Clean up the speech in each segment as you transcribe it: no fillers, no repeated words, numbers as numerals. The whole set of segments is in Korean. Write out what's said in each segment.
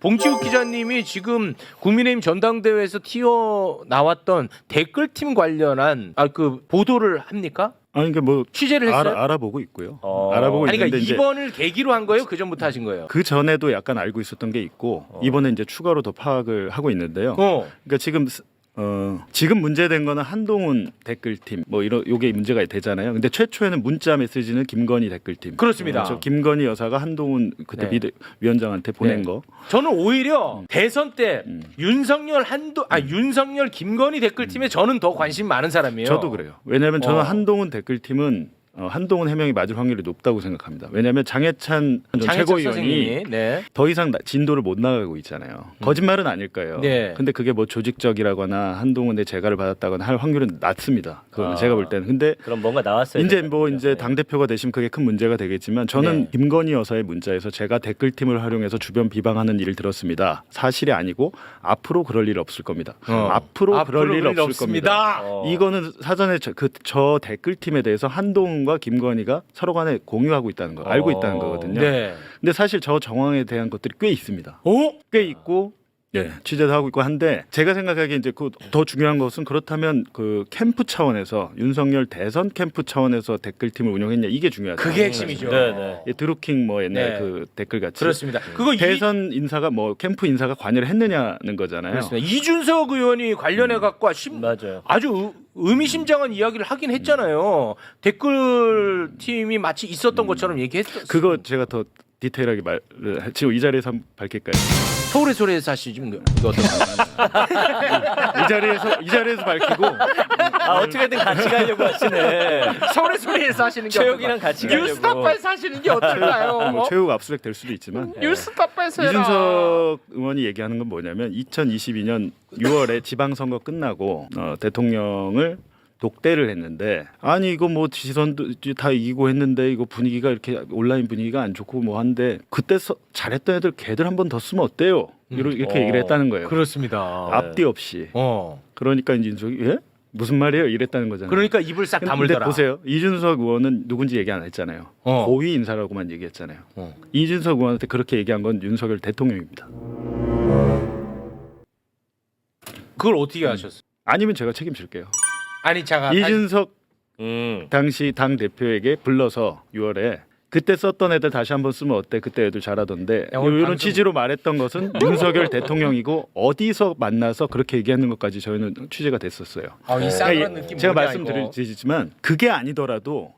봉지욱 기자님이 지금 국민의힘 전당대회에서 튀어나왔던 댓글팀 관련한 그 보도를 합니까? 아니 그러니까 뭐 취재를 했어요? 알아보고 있고요. 알아보고 아니, 있는데 그러니까 이번을 계기로 한 거예요? 그 전부터 하신 거예요? 그 전에도 약간 알고 있었던 게 있고 이번에 이제 추가로 더 파악을 하고 있는데요. 그러니까 지금 문제된 거는 한동훈 댓글팀 뭐 이런 요게 문제가 되잖아요. 근데 최초에는 문자 메시지는 김건희 댓글팀. 그렇습니다. 그렇죠. 김건희 여사가 한동훈 그때 위원장한테 보낸 거. 저는 오히려 대선 때 윤석열 윤석열 김건희 댓글팀에 저는 더 관심 많은 사람이에요. 저도 그래요. 왜냐하면 저는 한동훈 댓글팀은 한동훈 해명이 맞을 확률이 높다고 생각합니다. 왜냐하면 장해찬 최고위원이 더 이상 진도를 못 나가고 있잖아요. 거짓말은 아닐 거예요. 근데 그게 뭐 조직적이라거나 한동훈의 재가를 받았다거나 할 확률은 낮습니다. 그건 제가 볼 때는. 근데 그럼 뭔가 나왔어요. 이제 당 대표가 되시면 그게 큰 문제가 되겠지만 저는 김건희 여사의 문자에서 제가 댓글팀을 활용해서 주변 비방하는 일을 들었습니다. 사실이 아니고 앞으로 그럴 일 없을 겁니다. 앞으로 그럴 일 없을 겁니다. 이거는 사전에 저 댓글팀에 대해서 한동훈과 김건희가 서로 간에 공유하고 있다는 거 알고 있다는 거거든요. 근데 사실 저 정황에 대한 것들이 꽤 있습니다. 꽤 있고 취재도 하고 있고 한데 제가 생각하기에 이제 더 중요한 것은 그렇다면 그 캠프 차원에서 윤석열 대선 캠프 차원에서 댓글팀을 운영했냐 이게 중요하죠. 그게 핵심이죠. 드루킹 뭐 옛날 그 댓글 같이. 그렇습니다. 그거 대선 인사가 뭐 캠프 인사가 관여를 했느냐는 거잖아요. 그렇습니다. 이준석 의원이 관련해 갖고 맞아요. 아주 의미심장한 이야기를 하긴 했잖아요. 댓글팀이 마치 있었던 것처럼 얘기했었어요. 그거 제가 더 디테일하게 말을 지금 이 자리에서 한번 밝힐까요? 서울의 소리에 사시죠. 이거 어떤 이 자리에서 밝히고 어떻게든 같이 가려고 하시네. 서울의 소리에서 하시는 게 최욱이랑 같이 가려고. 뉴스타파에서 하시는 게 어떨까요? 뭐 최욱 압수수색 될 수도 있지만 뉴스타파에서 이준석 의원이 얘기하는 건 뭐냐면 2022년 6월에 지방선거 끝나고 대통령을 독대를 했는데 아니 이거 뭐 지선도 다 이기고 했는데 이거 분위기가 이렇게 온라인 분위기가 안 좋고 뭐 한데 그때 잘했던 애들 걔들 한 번 더 쓰면 어때요? 이렇게 얘기를 했다는 거예요. 그렇습니다. 앞뒤 없이. 그러니까 이준석이 무슨 말이에요? 이랬다는 거잖아요. 그러니까 입을 싹 다물더라. 근데 보세요. 이준석 의원은 누군지 얘기 안 했잖아요. 고위 인사라고만 얘기했잖아요. 이준석 의원한테 그렇게 얘기한 건 윤석열 대통령입니다. 그걸 어떻게 하셨어요? 아니면 제가 책임질게요. 아니 제가 이준석 당시 당 대표에게 불러서 6월에 그때 썼던 애들 다시 한번 쓰면 어때? 그때 애들 잘하던데 이런 취지로 말했던 것은 윤석열 대통령이고 어디서 만나서 그렇게 얘기하는 것까지 저희는 취재가 됐었어요. 이 싸늘한 느낌 제가 뭐냐, 말씀드리지만 그게 아니더라도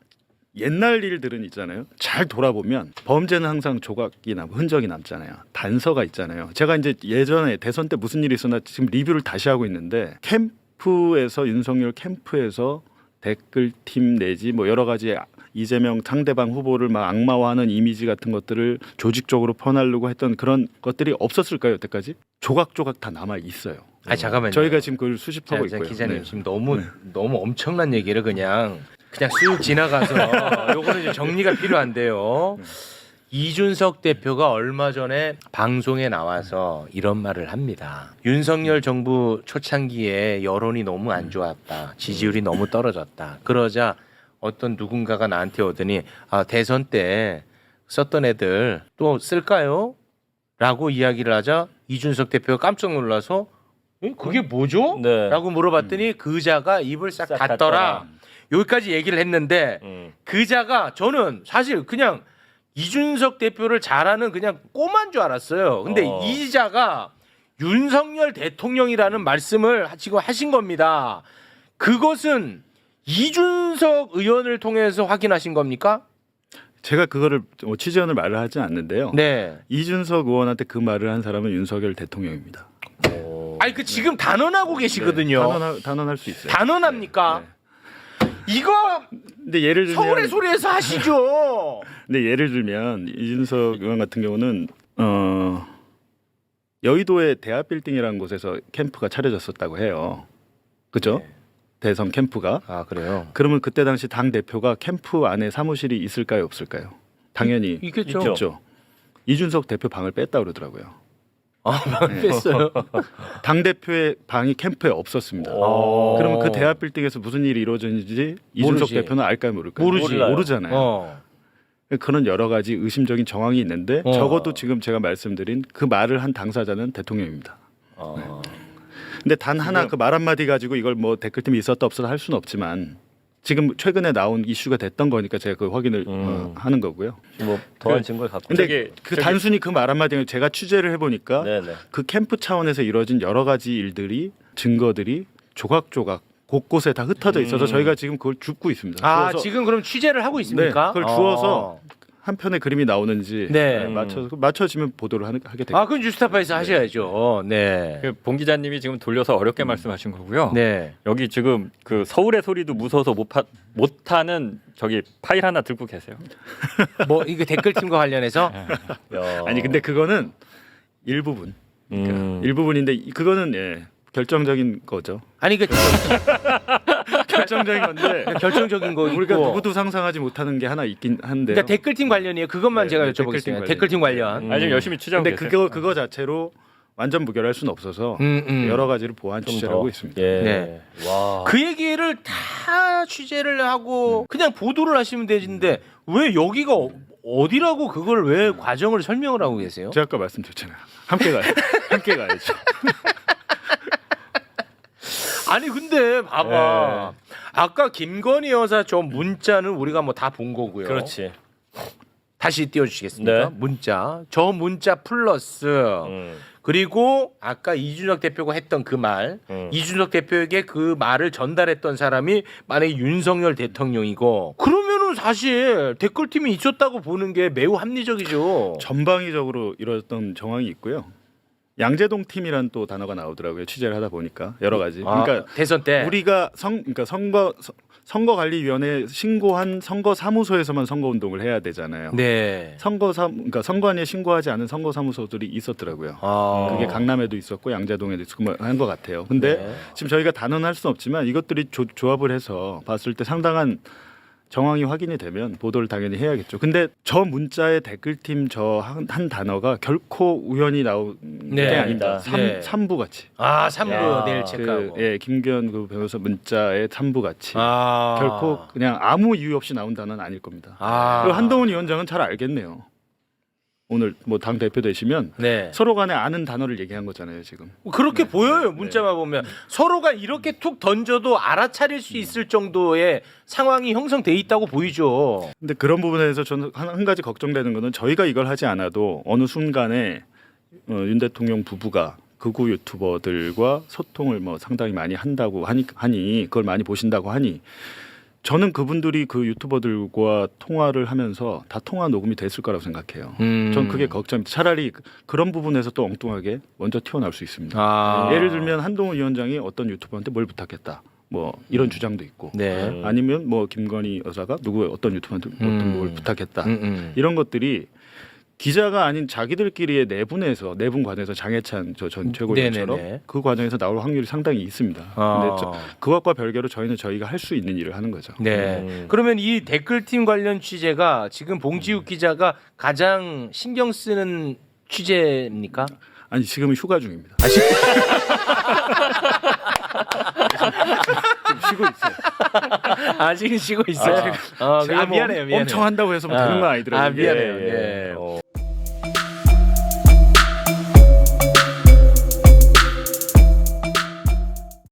옛날 일들은 있잖아요. 잘 돌아보면 범죄는 항상 조각이 남고 흔적이 남잖아요. 단서가 있잖아요. 제가 이제 예전에 대선 때 무슨 일이 있었나 지금 리뷰를 다시 하고 있는데 캠프에서 윤석열 캠프에서 댓글팀 내지 뭐 여러 가지 이재명 상대방 후보를 막 악마화하는 이미지 같은 것들을 조직적으로 퍼나르고 했던 그런 것들이 없었을까요 여태까지? 조각조각 다 남아 있어요. 잠깐만요. 저희가 지금 그걸 수집하고 있고요. 기자님 지금 너무 엄청난 얘기를 그냥 쑥 지나가서 요거는 좀 정리가 필요한데요. 이준석 대표가 얼마 전에 방송에 나와서 이런 말을 합니다. 윤석열 정부 초창기에 여론이 너무 안 좋았다. 지지율이 너무 떨어졌다. 그러자 어떤 누군가가 나한테 오더니 대선 때 썼던 애들 또 쓸까요? 라고 이야기를 하자 이준석 대표가 깜짝 놀라서 그게 뭐죠? 라고 물어봤더니 그자가 입을 싹 닫더라. 여기까지 얘기를 했는데 그자가 저는 사실 그냥 이준석 대표를 잘하는 그냥 꼬만 줄 알았어요. 근데 이자가 윤석열 대통령이라는 말씀을 지금 하신 겁니다. 그것은 이준석 의원을 통해서 확인하신 겁니까? 제가 그거를 취재원을 말을 하지 않는데요. 이준석 의원한테 그 말을 한 사람은 윤석열 대통령입니다. 아니 지금 단언하고 계시거든요. 단언할 수 있어요. 단언합니까? 이거 근데 예를 들면 서울의 소리에서 하시죠. 근데 예를 들면 이준석 의원 같은 경우는 여의도의 대합빌딩이라는 곳에서 캠프가 차려졌었다고 해요. 그렇죠? 대선 캠프가. 그래요? 그러면 그때 당시 당 대표가 캠프 안에 사무실이 있을까요, 없을까요? 당연히 있겠죠. 이준석 대표 방을 뺐다 그러더라고요. 뺐어요? 당 대표의 방이 캠프에 없었습니다. 그러면 그 대합 빌딩에서 무슨 일이 이루어졌는지 이준석 대표는 알까요, 모를까요? 모르잖아요. 그런 여러 가지 의심적인 정황이 있는데 적어도 지금 제가 말씀드린 그 말을 한 당사자는 대통령입니다. 근데 단 하나 그 말 한마디 가지고 이걸 뭐 댓글팀이 있었다 없었다 할 수는 없지만 지금 최근에 나온 이슈가 됐던 거니까 제가 그 확인을 하는 거고요. 뭐 더한 증거를 갖고. 근데 단순히 그 말 한마디를 제가 취재를 해보니까 네네. 그 캠프 차원에서 이루어진 여러 가지 일들이 증거들이 조각조각 곳곳에 다 흩어져 있어서 저희가 지금 그걸 줍고 있습니다. 아 주워서, 지금 그럼 취재를 하고 있습니까? 네, 그걸 주워서 한 편의 그림이 나오는지 네. 맞춰지면 보도를 하게 됩니다. 아 그건 뉴스타파에서 하셔야죠. 네. 그 봉 기자님이 지금 돌려서 어렵게 말씀하신 거고요. 네. 여기 지금 그 서울의 소리도 무서워서 못하는 저기 파일 하나 들고 계세요. 뭐 이거 댓글팀과 관련해서 아니 근데 그거는 일부분, 일부분인데 그거는 결정적인 거죠. 아니 그 결정적인 건데 결정적인 거 우리가 있고. 누구도 상상하지 못하는 게 하나 있긴 한데요. 그러니까 댓글팀 관련이에요. 그것만 네, 제가 네, 여쭤보겠습니다. 댓글팀 댓글팀 관련. 아직 열심히 취재하고 근데 계세요. 그거 자체로 완전 무결할 수는 없어서 여러 가지를 보완 취재를 하고 있습니다. 예. 네. 와. 그 얘기를 다 취재를 하고 그냥 보도를 하시면 되는데 왜 여기가 어디라고 그걸 왜 과정을 설명을 하고 계세요? 제가 아까 말씀드렸잖아요. 함께 가요. 함께 가야죠. 아니 근데 봐봐. 아까 김건희 여사 저 문자는 우리가 뭐 다 본 거고요. 그렇지. 다시 띄워주시겠습니까? 네. 문자. 저 문자 플러스 그리고 아까 이준석 대표가 했던 그 말, 이준석 대표에게 그 말을 전달했던 사람이 만약에 윤석열 대통령이고 그러면은 사실 댓글팀이 있었다고 보는 게 매우 합리적이죠. 전방위적으로 이루어졌던 정황이 있고요. 양재동 팀이란 또 단어가 나오더라고요. 취재를 하다 보니까 여러 가지. 그러니까 대선 때 우리가 선거관리위원회에 신고한 선거사무소에서만 선거운동을 해야 되잖아요. 네. 그러니까 선관위에 신고하지 않은 선거사무소들이 있었더라고요. 그게 강남에도 있었고 양재동에도 있었고 한 것 같아요. 근데 네. 지금 저희가 단언할 수는 없지만 이것들이 조합을 해서 봤을 때 상당한 정황이 확인이 되면 보도를 당연히 해야겠죠. 근데 저 문자의 댓글팀 저 한 단어가 결코 우연히 나온 네. 게 아닙니다. 네. 3부 같이. 아 3부 야. 내일 체크하고. 김기현 그 변호사 문자의 3부 같이. 아. 결코 그냥 아무 이유 없이 나온 단어는 아닐 겁니다. 아. 그리고 한동훈 위원장은 잘 알겠네요. 오늘 뭐 당 대표 되시면 네. 서로 간에 아는 단어를 얘기한 거잖아요 지금. 그렇게 보여요 문자만 보면 서로가 이렇게 툭 던져도 알아차릴 수 있을 정도의 상황이 형성돼 있다고 보이죠. 근데 그런 부분에서 저는 한 가지 걱정되는 거는 저희가 이걸 하지 않아도 어느 순간에 윤 대통령 부부가 극우 유튜버들과 소통을 뭐 상당히 많이 한다고 하니 그걸 많이 보신다고 하니 저는 그분들이 그 유튜버들과 통화를 하면서 다 통화 녹음이 됐을 거라고 생각해요. 전 그게 걱정입니다. 차라리 그런 부분에서 또 엉뚱하게 먼저 튀어나올 수 있습니다. 아. 예를 들면 한동훈 위원장이 어떤 유튜버한테 뭘 부탁했다. 뭐 이런 주장도 있고 네. 아니면 뭐 김건희 여사가 누구 어떤 유튜버한테 어떤 걸 부탁했다. 이런 것들이 기자가 아닌 자기들끼리의 내분 관에서 장해찬 전 최고위원처럼 네네네. 그 과정에서 나올 확률이 상당히 있습니다. 근데 그것과 별개로 저희가 할 수 있는 일을 하는 거죠. 네. 그러면 이 댓글팀 관련 취재가 지금 봉지욱 기자가 가장 신경 쓰는 취재입니까? 아니 지금은 휴가 중입니다. 좀 쉬고 있어요. 아 지금 쉬고 있어요. 제가 뭐 미안해요. 엄청 한다고 해서 뭐 되는 건 아니더라고요. 아 미안해요. 예, 예. 예.